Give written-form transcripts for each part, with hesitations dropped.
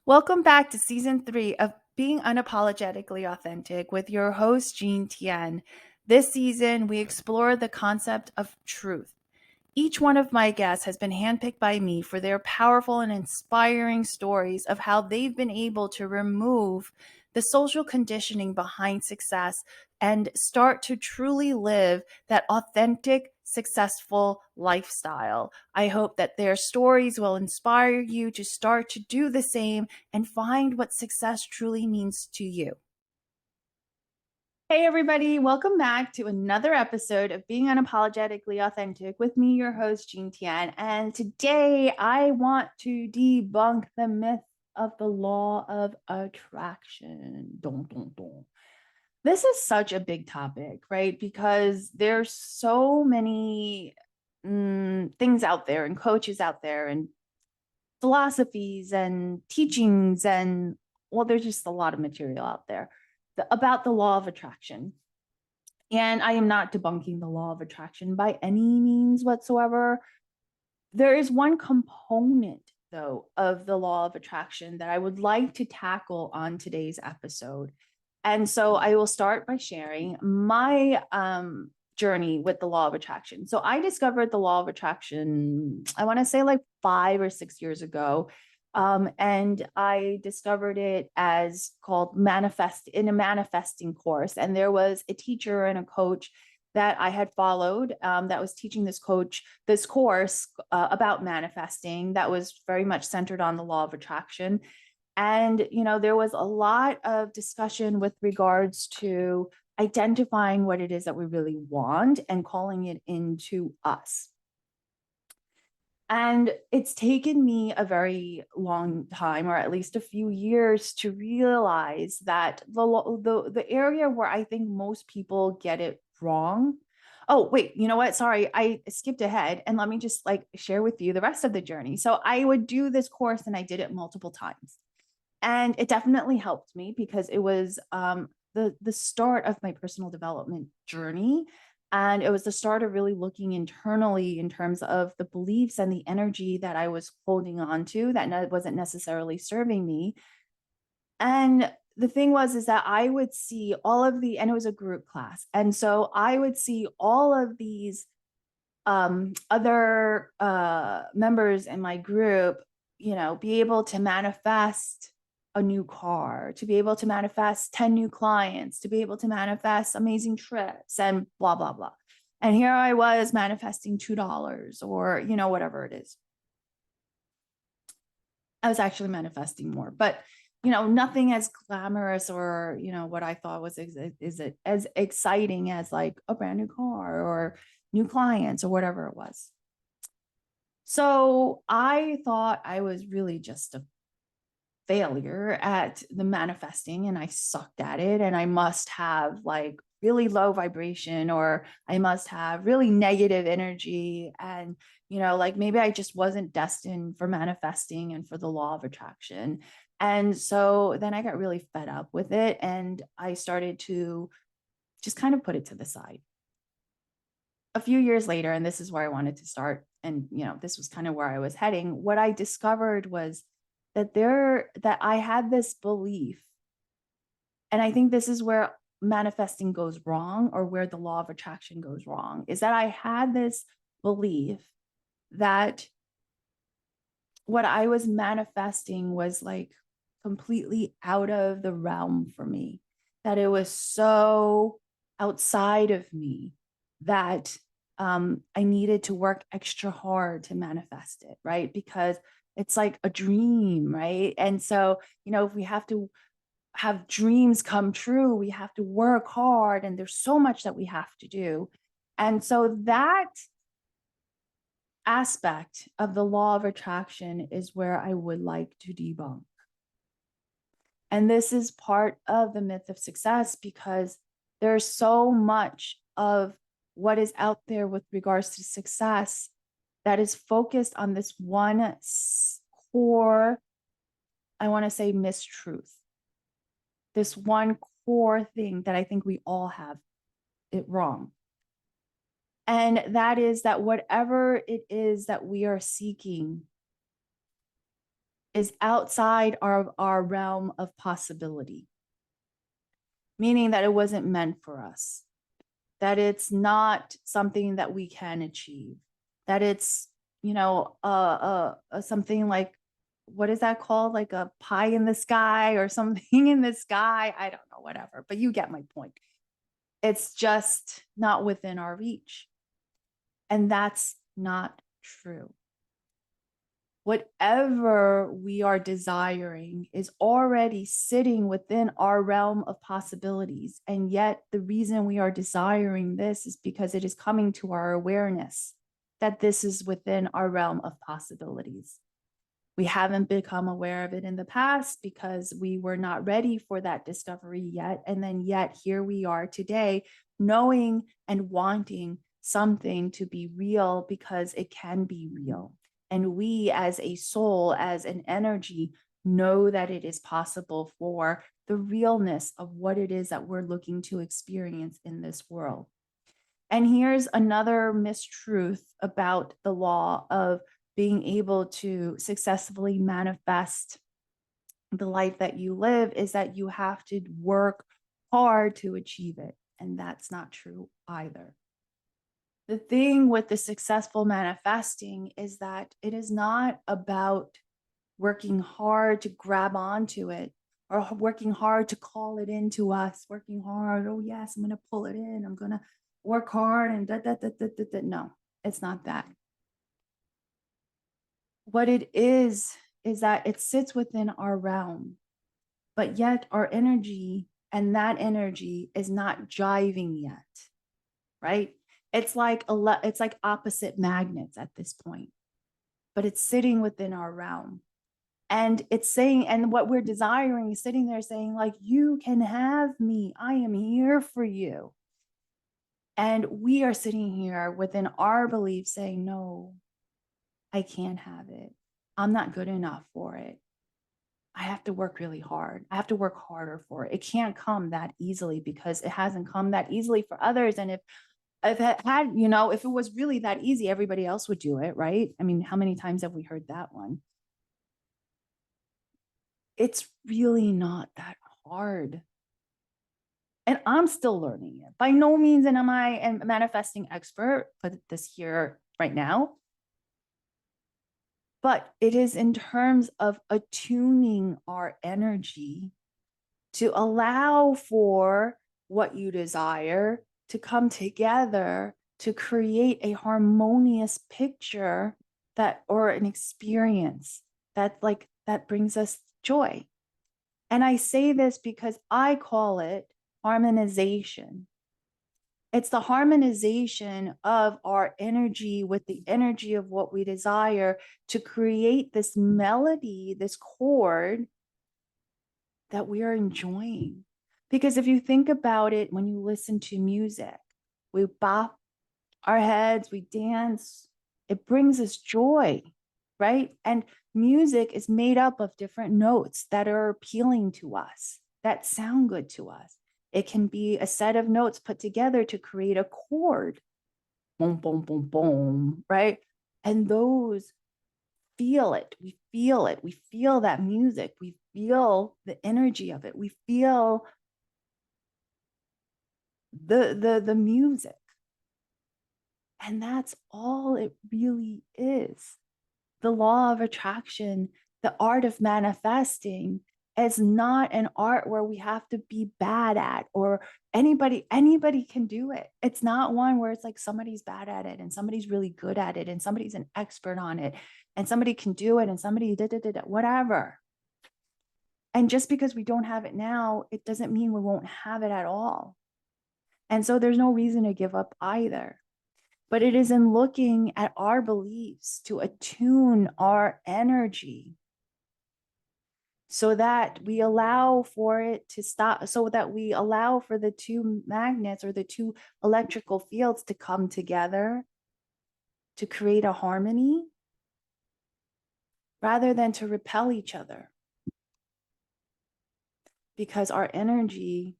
Welcome back to season 3 of Being Unapologetically Authentic with your host, Jean Tien. This season, we explore the concept of truth. Each one of my guests has been handpicked by me for their powerful and inspiring stories of how they've been able to remove the social conditioning behind success and start to truly live that authentic, successful lifestyle. I hope that their stories will inspire you to start to do the same and find what success truly means to you. Hey, everybody, welcome back to another episode of Being Unapologetically Authentic with me, your host, Jean Tien. And today I want to debunk the myth of the law of attraction. Dun, dun, dun. This is such a big topic, right? Because there's so many things out there and coaches out there and philosophies and teachings and, well, there's just a lot of material out there about the law of attraction. And I am not debunking the law of attraction by any means whatsoever. There is one component, though, of the law of attraction that I would like to tackle on today's episode. And so I will start by sharing my journey with the law of attraction. So I discovered the law of attraction, I want to say like 5 or 6 years ago. And I discovered it as called manifest in a manifesting course. And there was a teacher and a coach that I had followed that was teaching this course about manifesting that was very much centered on the law of attraction. And, there was a lot of discussion with regards to identifying what it is that we really want and calling it into us. And it's taken me a very long time, or at least a few years, to realize that the area where I think most people get it wrong. Oh, wait, you know what? Sorry, I skipped ahead, and let me just share with you the rest of the journey. So I would do this course and I did it multiple times. And it definitely helped me because it was the start of my personal development journey. And it was the start of really looking internally in terms of the beliefs and the energy that I was holding on to that wasn't necessarily serving me. And the thing was, is that I would see and it was a group class. And so I would see all of these other members in my group, be able to manifest a new car, to be able to manifest 10 new clients, to be able to manifest amazing trips and blah, blah, blah. And here I was manifesting $2 or, whatever it is. I was actually manifesting more, but nothing as glamorous or, what I thought was is it as exciting as like a brand new car or new clients or whatever it was. So I thought I was really just a failure at the manifesting and I sucked at it. And I must have like really low vibration or I must have really negative energy. And, maybe I just wasn't destined for manifesting and for the law of attraction. And so then I got really fed up with it and I started to just kind of put it to the side. A few years later, and this is where I wanted to start, and this was kind of where I was heading, what I discovered was that I had this belief, and I think this is where manifesting goes wrong, or where the law of attraction goes wrong, is that I had this belief that what I was manifesting was like completely out of the realm for me, that it was so outside of me that I needed to work extra hard to manifest it, right? Because it's like a dream, right? And so, if we have to have dreams come true, we have to work hard, and there's so much that we have to do. And so that aspect of the law of attraction is where I would like to debunk. And this is part of the myth of success because there's so much of what is out there with regards to success that is focused on this one core, I want to say, mistruth. This one core thing that I think we all have it wrong. And that is that whatever it is that we are seeking, is outside our realm of possibility, meaning that it wasn't meant for us, that it's not something that we can achieve, that it's, something like, what is that called? Like a pie in the sky or something in the sky. I don't know, whatever, but you get my point. It's just not within our reach. And that's not true. Whatever we are desiring is already sitting within our realm of possibilities. And yet the reason we are desiring this is because it is coming to our awareness that this is within our realm of possibilities. We haven't become aware of it in the past because we were not ready for that discovery yet. And then yet here we are today, knowing and wanting something to be real because it can be real. And we as a soul, as an energy, know that it is possible for the realness of what it is that we're looking to experience in this world. And here's another mistruth about the law of being able to successfully manifest the life that you live, is that you have to work hard to achieve it. And that's not true either. The thing with the successful manifesting is that it is not about working hard to grab onto it or working hard to call it into us, working hard. Oh, yes, I'm going to pull it in. I'm going to work hard and No, it's not that. What it is that it sits within our realm, but yet our energy and that energy is not jiving yet, right? It's like opposite magnets at this point, but it's sitting within our realm. And it's saying, and what we're desiring is sitting there saying, like, you can have me. I am here for you. And we are sitting here within our belief saying, no, I can't have it. I'm not good enough for it. I have to work really hard. I have to work harder for it. It can't come that easily because it hasn't come that easily for others. And if it had, if it was really that easy, everybody else would do it, right? I mean, how many times have we heard that one? It's really not that hard. And I'm still learning it. By no means am I a manifesting expert, put this here right now. But it is in terms of attuning our energy to allow for what you desire to come together to create a harmonious picture or an experience that brings us joy. And I say this because I call it harmonization. It's the harmonization of our energy with the energy of what we desire to create this melody, this chord that we are enjoying. Because if you think about it, when you listen to music, we bop our heads, we dance, it brings us joy, right? And music is made up of different notes that are appealing to us, that sound good to us. It can be a set of notes put together to create a chord. Boom, boom, boom, boom, right? And those feel it. We feel it. We feel that music. We feel the energy of it. We feel the music. And that's all it really is. The law of attraction, the art of manifesting, is not an art where we have to be bad at, or anybody can do it. It's not one where it's like somebody's bad at it and somebody's really good at it and somebody's an expert on it and somebody can do it and somebody whatever. And just because we don't have it now, it doesn't mean we won't have it at all. And so there's no reason to give up either. But it is in looking at our beliefs to attune our energy so that we allow for it to stop, so that we allow for the two magnets or the two electrical fields to come together to create a harmony rather than to repel each other. Because our energy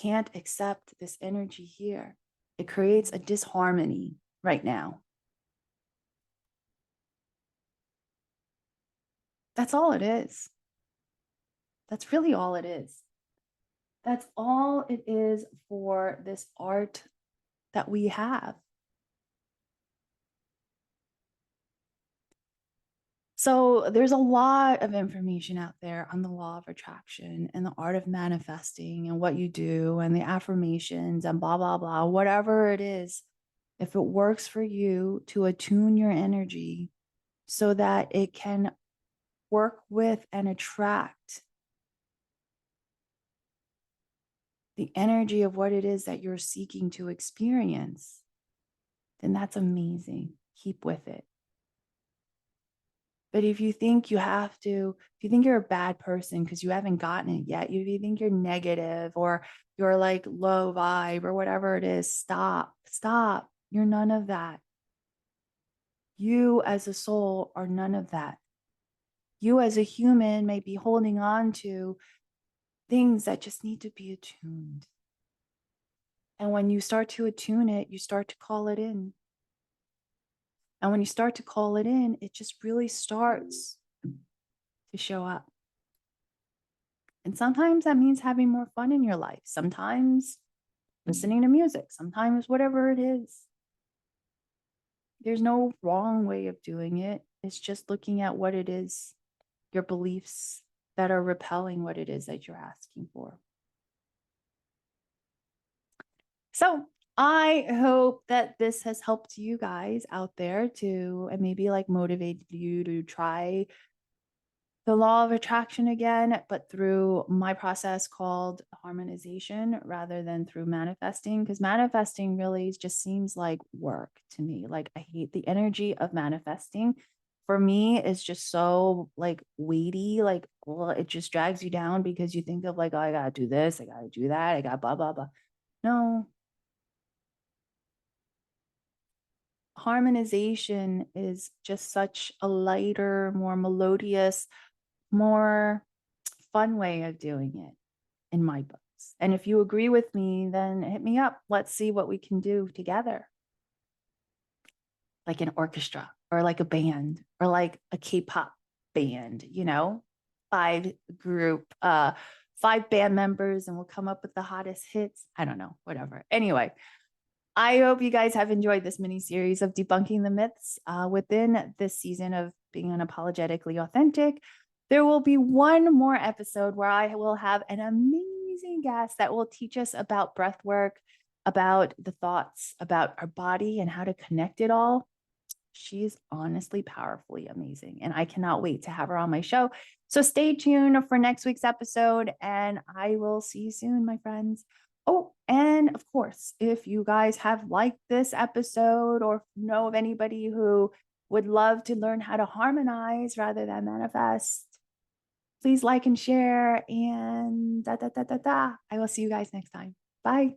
can't accept this energy here. It creates a disharmony right now. That's all it is. That's really all it is. That's all it is for this art that we have. So there's a lot of information out there on the law of attraction and the art of manifesting and what you do and the affirmations and blah, blah, blah, whatever it is. If it works for you to attune your energy so that it can work with and attract the energy of what it is that you're seeking to experience, then that's amazing. Keep with it. But if you think you have to, if you think you're a bad person because you haven't gotten it yet, if you think you're negative or you're like low vibe or whatever it is, stop. You're none of that. You as a soul are none of that. You as a human may be holding on to things that just need to be attuned. And when you start to attune it, you start to call it in. And when you start to call it in, it just really starts to show up. And sometimes that means having more fun in your life. Sometimes listening to music, sometimes whatever it is. There's no wrong way of doing it. It's just looking at what it is, your beliefs that are repelling what it is that you're asking for. So I hope that this has helped you guys out there to, and maybe like motivated you to try the law of attraction again, but through my process called harmonization rather than through manifesting, because manifesting really just seems like work to me. Like I hate the energy of manifesting. For me, it's just so like weighty, like, well, it just drags you down because you think of like, oh, I gotta do this, I gotta do that, I got blah, blah, blah. No, harmonization is just such a lighter, more melodious, more fun way of doing it in my books. And if you agree with me, then hit me up. Let's see what we can do together, like an orchestra or like a band or like a K-pop band, you know, five band members, and we'll come up with the hottest hits. I don't know, whatever. Anyway, I hope you guys have enjoyed this mini series of debunking the myths within this season of Being Unapologetically Authentic. There will be one more episode where I will have an amazing guest that will teach us about breath work, about the thoughts, about our body and how to connect it all. She's honestly powerfully amazing, and I cannot wait to have her on my show. So stay tuned for next week's episode, and I will see you soon, my friends. Oh, and of course, if you guys have liked this episode or know of anybody who would love to learn how to harmonize rather than manifest, please like and share, and I will see you guys next time. Bye.